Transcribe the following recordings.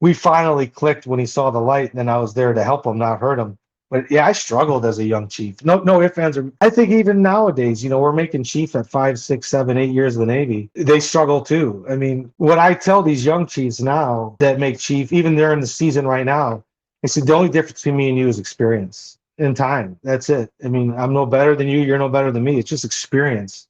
we finally clicked when he saw the light, and then I was there to help him, not hurt him. But yeah, I struggled as a young chief. No ifs, ands, or I think even nowadays, we're making chief at 5, 6, 7, 8 years of the Navy. They struggle too. I mean, what I tell these young chiefs now that make chief, even they're in the season right now, I said the only difference between me and you is experience and time. That's it. I mean, I'm no better than you. You're no better than me. It's just experience.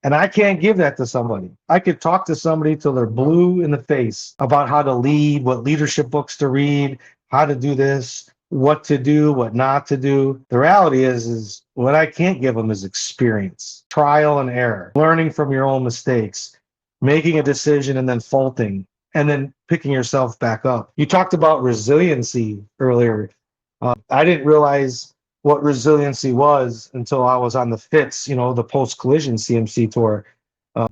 And I can't give that to somebody. I could talk to somebody till they're blue in the face about how to lead, what leadership books to read, how to do this, what to do, what not to do. The reality is what I can't give them is experience, trial and error, learning from your own mistakes, making a decision and then faulting, and then picking yourself back up. You talked about resiliency earlier. I didn't realize what resiliency was until I was on the FITS, the post collision CMC tour.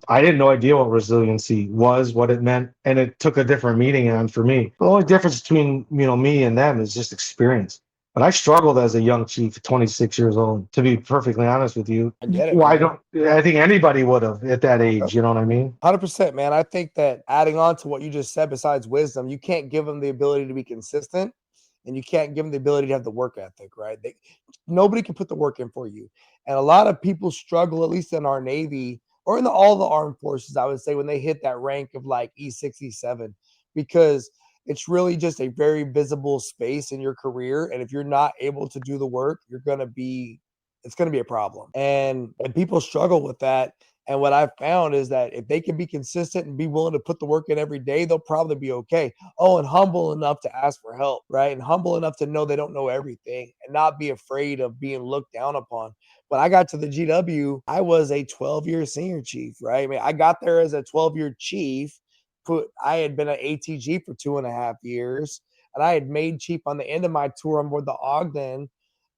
I didn't no idea what resiliency was, what it meant, and it took a different meaning on for me. The only difference between me and them is just experience. But I struggled as a young chief, at 26 years old. To be perfectly honest with you, I get it, why man. don't I think anybody would have at that age? You know what I mean? 100%, man. I think that adding on to what you just said, besides wisdom, you can't give them the ability to be consistent, and you can't give them the ability to have the work ethic, right? Nobody can put the work in for you. And a lot of people struggle, at least in our Navy or in all the armed forces, I would say, when they hit that rank of like E6, E7, because it's really just a very visible space in your career. And if you're not able to do the work, it's going to be a problem. And people struggle with that. And what I've found is that if they can be consistent and be willing to put the work in every day, they'll probably be okay. Oh, and humble enough to ask for help, right? And humble enough to know they don't know everything and not be afraid of being looked down upon. When I got to the GW, I was a 12-year senior chief, right? I mean, I got there as a 12-year chief. I had been an ATG for 2.5 years, and I had made chief on the end of my tour on board the Ogden.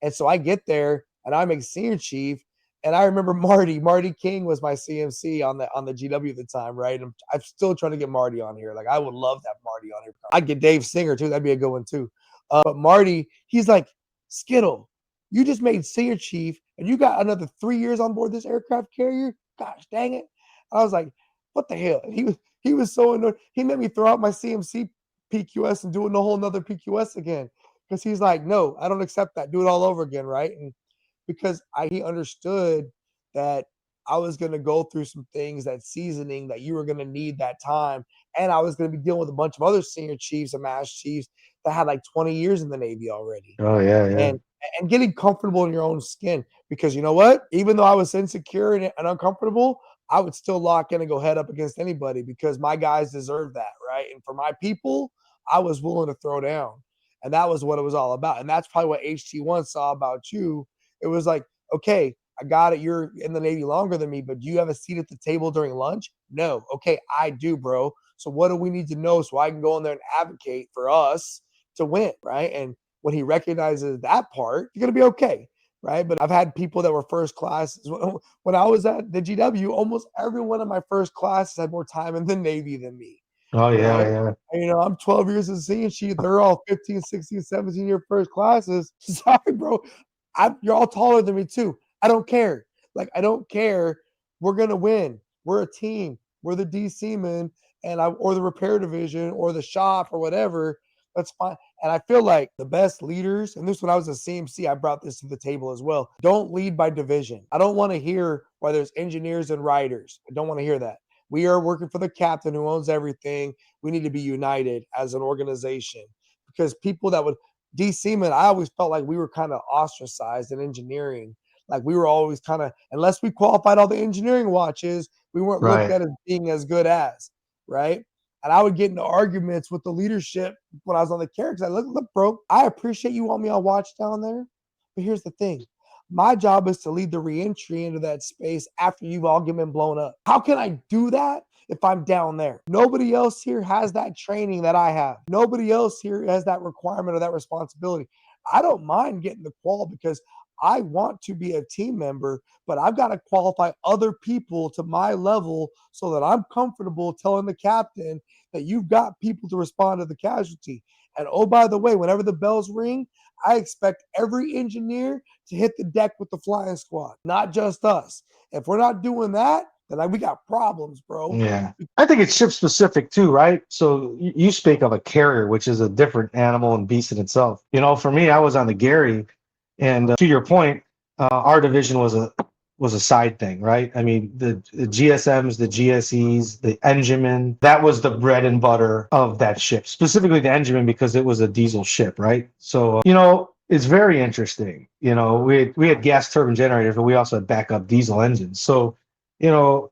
And so I get there and I'm a senior chief. And I remember Marty King was my CMC on the GW at the time, right? And I'm still trying to get Marty on here. Like I would love to have Marty on here. I'd get Dave Singer too. That'd be a good one too. But Marty, he's like, Skittle, you just made senior chief and you got another 3 years on board this aircraft carrier. Gosh dang it! And I was like, what the hell? And he was so annoyed. He made me throw out my CMC PQS and do a whole another PQS again because he's like, no, I don't accept that. Do it all over again, right? And because he understood that I was going to go through some things, that seasoning, that you were going to need that time. And I was going to be dealing with a bunch of other senior chiefs and mass chiefs that had like 20 years in the Navy already. Oh yeah, yeah. And getting comfortable in your own skin. Because you know what? Even though I was insecure and uncomfortable, I would still lock in and go head up against anybody because my guys deserve that, right? And for my people, I was willing to throw down. And that was what it was all about. And that's probably what HT1 saw about you. It was like, okay, I got it. You're in the Navy longer than me, but do you have a seat at the table during lunch? No. Okay, I do, bro. So what do we need to know so I can go in there and advocate for us to win, right? And when he recognizes that part, you're going to be okay, right? But I've had people that were first classes. When I was at the GW, almost every one of my first classes had more time in the Navy than me, Oh yeah, right? yeah. And, I'm 12 years in senior chief. They're all 15, 16, 17-year first classes. Sorry, bro. You're all taller than me too. I don't care. Like, I don't care. We're going to win. We're a team. We're the DC men or the repair division or the shop or whatever. That's fine. And I feel like the best leaders, and this when I was a CMC, I brought this to the table as well. Don't lead by division. I don't want to hear why there's engineers and writers. I don't want to hear that. We are working for the captain who owns everything. We need to be united as an organization because people that would DC men, I always felt like we were kind of ostracized in engineering. Like we were always kind of, unless we qualified all the engineering watches, we weren't looked Right. at as being as good as, right? And I would get into arguments with the leadership when I was on the carrier because I look, bro, I appreciate you want me on watch down there, but here's the thing. My job is to lead the reentry into that space after you've all been blown up. How can I do that if I'm down there? Nobody else here has that training that I have. Nobody else here has that requirement or that responsibility. I don't mind getting the qual because I want to be a team member, but I've got to qualify other people to my level so that I'm comfortable telling the captain that you've got people to respond to the casualty. And oh, by the way, whenever the bells ring, I expect every engineer to hit the deck with the flying squad, not just us. If we're not doing that, then we got problems, bro. Yeah. I think it's ship specific too, right? So you speak of a carrier, which is a different animal and beast in itself. You know, for me, I was on the Gary, and to your point, our division was a side thing, right? I mean, the GSMs, the GSEs, the Engineman, that was the bread and butter of that ship, specifically the Engineman because it was a diesel ship, right? So, you know, it's very interesting. You know, we had gas turbine generators, but we also had backup diesel engines. So, you know,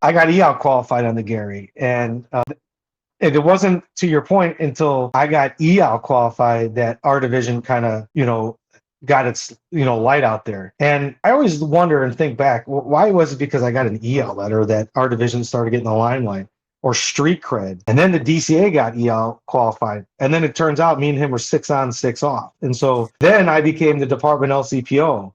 I got EOut qualified on the Gary, and it wasn't, to your point, until I got EOut qualified that our division kind of, you know, got its, you know, light out there. And I always wonder and think back, why was it because I got an EOut letter that our division started getting the limelight or street cred? And then the DCA got EOut qualified. And then it turns out me and him were 6 on, 6 off. And so then I became the department LCPO.